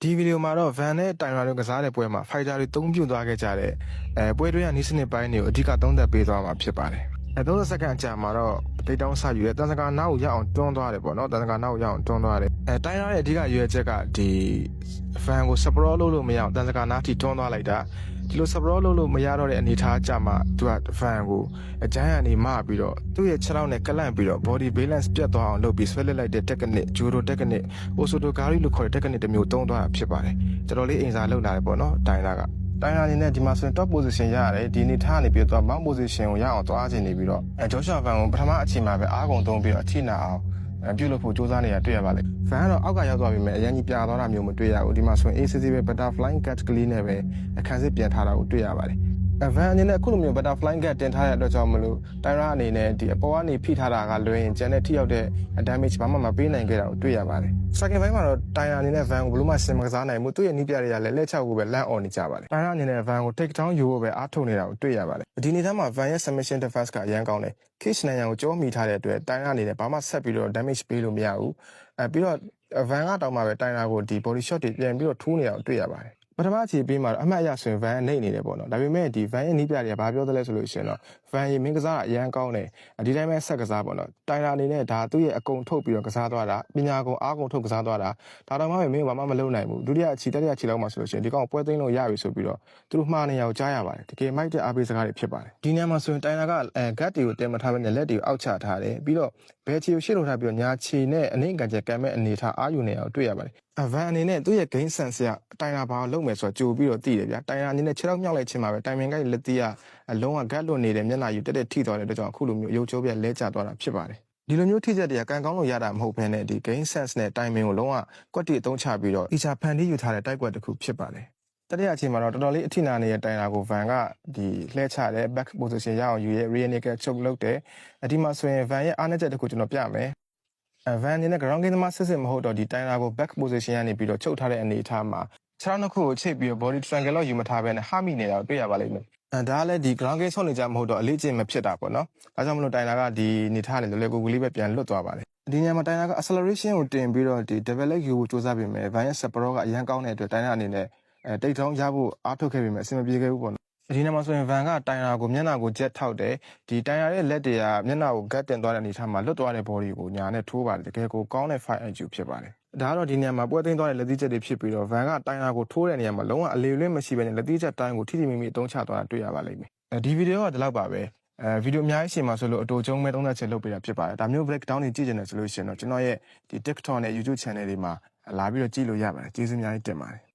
ဒီဗီဒီယိုမှာတော့ van နဲ့တိုင်ရာတို့ကစားတဲ့ပွဲမှာ fighter တွေသုံးပြုသွားခဲ့ကြတဲ့ပွဲတွင်းကနီးစနစ်ပိုင်းတွေကိုအဓိကသုံးသပ်ပေးသွားမှာဖြစ်ပါတယ်30စက္ကန့်အကြာမှာတော့တိတ်တောင်းဆယူရဲတန်စကာနောက်ရအောင်တွန်းသွားတယ်ပေါ့နော်တန်စကာနောက်ရအောင်တွန်းသွားတယ်တိုင်ရာရဲ့အဓိကရွေးချက်ကဒီ van ကို sprawl လုပ်လို့မရအောင်တန်စကာနားထိတွန်းသွားလိုက်တာဒီလို sprawl လုပ်လို့မရတော့တဲ့အနေထားအကြမှာသူက van ကိုအကျန်းရနေမှပြီးတော့သူ့ရဲ့ခြေထောက်နဲ့ကလန့်ပြီးတော့ body balance ပြတ်သွားအောင်လုပ်ပြီးဆွဲလစ်လိုက်တဲ့ technique judo technique osotogari လို့ခေါ်တဲ့ technique တစ်မျိုးသုံးသွားတာဖြစ်ပါတယ်တော်တော်လေးအင်စာလောက်လာတယ်ပေါ့နော်တိုင်ရာအနေနဲ့ဒီမှာဆိုရင် top position ရရတယ်ဒီအနေထားနေပြီးတော့ mount position ကိုရအောင်သွားခြင်းနေပြီးတော့ဂျော့ရှာဗန်ကိုပထမအချိန်မှာပဲအားကုန်သုံးပြီးတော့အထိနာအောင်ပြုလုပ်ဖို့စူးစမ်းနေတာတွေ့ရပါလိမ့်။ van ကတော့အောက်ကရောက်သွားပြီမဲ့အရင်ကြီးပြာသွားတာမျိုးမတွေ့ရဘူးဒီမှာဆိုရင် ACC ပဲ butterfly cat ကလေးနဲ့ပဲအခန်းစစ်ပြန်ထားတာကိုတွေ့ရပါတယ်။ van အနေနဲ့အခုလိုမျိုး butterfly cat တင်ထားတဲ့အတွက်ကြောင့်မလို့တိုင်ရာအနေနဲ့ဒီအပေါ်ကနေဖိထားတာကလွှဲရင်ကျန်တဲ့ထိရောက်တဲ့ damage ဘာမှမပေးနိုင်ခဲ့တာကိုတွေ့ရပါတယ်။ second ဘိုင်းမှာတော့တိုင်ရာအနေနဲ့ van ကိုဘယ်လိုမှစင်မကစားနိုင်ဘူးသူ့ရဲ့နီးပြတွေကလည်းလက်ချောက်ကိုပဲလန့်អော်နေကြပါတယ်တိုင်ရာအနေနဲ့ van ကို take down ယူဖို့ပဲအားထုတ်နေတာကိုတွေ့ရပါတယ်ဒီနေ့သားမှာ van ရဲ့ submission defense ကအရန်ကောင်းတယ် cage နိုင်ရန်ကိုကြောမိထားတဲ့အတွက်တိုင်ရာအနေနဲ့ဘာမှဆက်ပြီးတော့ damage ပေးလို့မရဘူးပြီးတော့ van ကတောင်မှပဲတိုင်ရာကိုဒီ body shot တွေပြန်ပြီးတော့ထိုးနေတာကိုတွေ့ရပါတယ်ပထမအခြေပေးမှာအမှတ်အရဆိုရင် van နှိမ့်နေတယ်ပေါ့နော်ဒါပေမဲ့ဒီ van ရဲ့နီးပြတွေကဘာပြောသလဲဆိုလို့ရှိရင်တော့ van ရေမင်းကစားအရန်ကောင်းတယ်ဒီတိုင်းပဲဆက်ကစားပေါ့နော်တိုင်ရာအနေနဲ့ဒါသူ့ရဲ့အကုန်ထုတ်ပြီးတော့ကစားသွားတာပညာကုန်အားကုန်ထုတ်ကစားသွားတာဒါတော့မှမင်းဘာမှမလုပ်နိုင်ဘူးဒုတိယအခြေတတိယအခြေလောက်မှာဆိုလို့ရှိရင်ဒီကောင်ပွဲသိမ်းလို့ရပြီဆိုပြီးတော့သူတို့မှားနေရအောင်ကြားရပါတယ်တကယ်မိုက်တဲ့အားပေးစကားတွေဖြစ်ပါတယ်ဒီနေရာမှာဆိုရင်တိုင်ရာကဂတ်တွေကိုတင်မထားဘဲနဲ့လက်တွေကိုအောက်ချထားတယ်ပြီးတော့ဘယ်ခြေကိုရှေ့လို့ထားပြီးတော့ညာခြေနဲ့အနှိမ့်ကန်ချက်ကံမဲ့အနေထားအားယူနေအောင်တွေ့ရပါတယ်van အနေနဲ့သူ့ရဲ့ gain sense ကတိုင်ရာဘာလုပ်မယ်ဆိုတော့ကြိုပြီးတော့သိတယ်ဗျာတိုင်ရာအနေနဲ့ခြေထောက်မြောက်လိုက်ခြင်းမှာပဲတိုင်ပင်ကိုက်လက်သီးကအလုံးဝဂတ်လွတ်နေတဲ့မျက်နှာယူတက်ထိသွားတဲ့အတွက်ကြောင့်အခုလိုမျိုးရုပ်ချိုးပြလဲကျသွားတာဖြစ်ပါတယ်ဒီလိုမျိုးထိချက်တွေကကံကောင်းလို့ရတာမဟုတ်ဘဲနဲ့ဒီ gain sense နဲ့တိုင်ပင်ကိုလုံးဝကွက်တီအသုံးချပြီးတော့အီချာဖန်တီးယူထားတဲ့တိုက်ကွက်တစ်ခုဖြစ်ပါတယ်တတိယအချိန်မှာတော့တော်တော်လေးအထိနာနေတဲ့တိုင်ရာကို van ကဒီလှဲချတဲ့ back position ရအောင်ယူရဲ rear naked choke လုပ်တယ်ဒီမှာဆိုရင် van ရဲ့အားနည်းချက်တစ်ခုကျွန်တော်ပြမယ်van အနေနဲ့ ground game သမားစစ်မဟုတ်တော့ဒီတိုင်ရာကို back position ကနေပြီးတော့ချုပ်ထားတဲ့အနေအထားမှာခြေထောက်နှစ်ခုကိုချိတ်ပြီးတော့ body triangle လောက်ယူမထားဘဲနဲ့ဟာမိနေတာကိုတွေ့ရပါလိမ့်မယ်ဒါကလည်းဒီ ground game ဆော့နေကြမဟုတ်တော့အလေးကျင့်မဖြစ်တာပေါ့နော်။ဒါကြောင့်မလို့တိုင်ရာကဒီနေထားလေလွယ်လွယ်ကူကူလေးပဲပြန်လွတ်သွားပါတယ်။ဒီနေရာမှာတိုင်ရာက acceleration ကိုတင်ပြီးတော့ဒီ double leg ယူဖို့စူးစမ်းပြင်မယ်။ van ရဲ့ sprawl ကအရန်ကောင်းတဲ့အတွက်တိုင်ရာအနေနဲ့တိတ်တောင်းရဖို့အားထုတ်ခဲ့ပြင်မယ်အဆင်မပြေခဲ့ဘူးပေါ့နော်။ဒီနေရာမှာဆိုရင် van ကတိုင်ရာကိုမျက်နှာကိုjetထောက်တယ်။ဒီတိုင်ရာရဲ့လက်တွေကမျက်နှာကိုဂတ်တင်သွားတဲ့အနေထားမှာလွတ်သွားတဲ့ body ကိုညာနဲ့ထိုးပါတယ်။တကယ်ကိုကောင်းတဲ့ fight IQ ဖြစ်ပါတယ်။ဒါကတော့ဒီနေရာမှာပွဲသိမ်းသွားတဲ့လက်သီးချက်တွေဖြစ်ပြီးတော့ van ကတိုင်ရာကိုထိုးတဲ့နေရာမှာလုံးဝအလေလွင့်မရှိဘဲနဲ့လက်သီးချက်တိုင်းကိုထိထိမိမိအသုံးချသွားတာတွေ့ရပါလိမ့်မယ်ဒီဗီဒီယိုကဒီလောက်ပါပဲဗီဒီယိုအများကြီးရှင်းမှာဆိုလို့အတူကျုံးမဲ့30ချက်လုပ်ပေးတာဖြစ်ပါတယ်ဒါမျိုး breakdown တွေကြည့်ချင်တယ်ဆိုလို့ရှိရင်တော့ကျွန်တော်ရဲ့ဒီ TikTok နဲ့ YouTube channel တွေမှာလာပြီးတော့ကြည့်လို့ရပါတယ်ကျေးဇူးအများကြီးတင်ပါတယ်